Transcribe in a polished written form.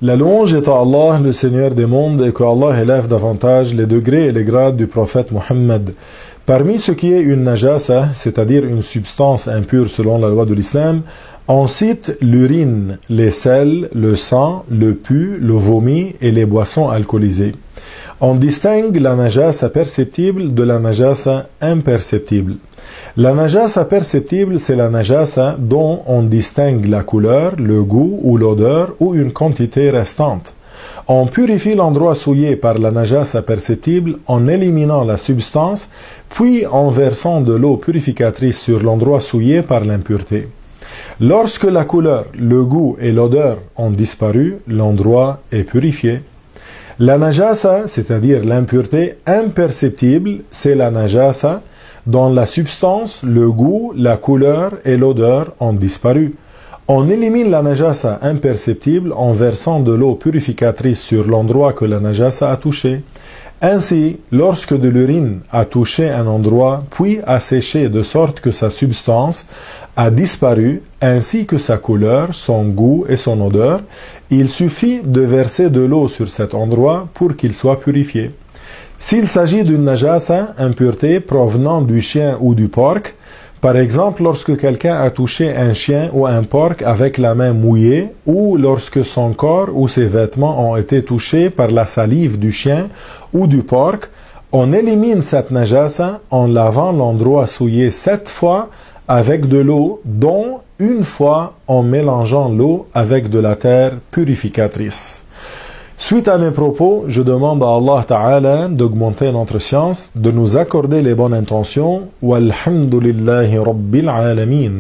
La louange est à Allah, le Seigneur des mondes, et que Allah élève davantage les degrés et les grades du prophète Mohammed. Parmi ce qui est une najasa, c'est-à-dire une substance impure selon la loi de l'islam, on cite l'urine, les sels, le sang, le pus, le vomi et les boissons alcoolisées. On distingue la najasa perceptible de la najasa imperceptible. La najasa perceptible, c'est la najasa dont on distingue la couleur, le goût ou l'odeur ou une quantité restante. On purifie l'endroit souillé par la najasa perceptible en éliminant la substance, puis en versant de l'eau purificatrice sur l'endroit souillé par l'impureté. Lorsque la couleur, le goût et l'odeur ont disparu, l'endroit est purifié. La najasa, c'est-à-dire l'impureté imperceptible, c'est la najasa dont la substance, le goût, la couleur et l'odeur ont disparu. On élimine la najasa imperceptible en versant de l'eau purificatrice sur l'endroit que la najasa a touché. Ainsi, lorsque de l'urine a touché un endroit, puis a séché de sorte que sa substance a disparu, ainsi que sa couleur, son goût et son odeur, il suffit de verser de l'eau sur cet endroit pour qu'il soit purifié. S'il s'agit d'une najasa, impureté provenant du chien ou du porc, par exemple lorsque quelqu'un a touché un chien ou un porc avec la main mouillée, ou lorsque son corps ou ses vêtements ont été touchés par la salive du chien ou du porc, on élimine cette najasa en lavant l'endroit souillé 7 fois avec de l'eau, dont une fois en mélangeant l'eau avec de la terre purificatrice. Suite à mes propos, je demande à Allah Ta'ala d'augmenter notre science, de nous accorder les bonnes intentions. Walhamdulillahi Rabbil Alamin.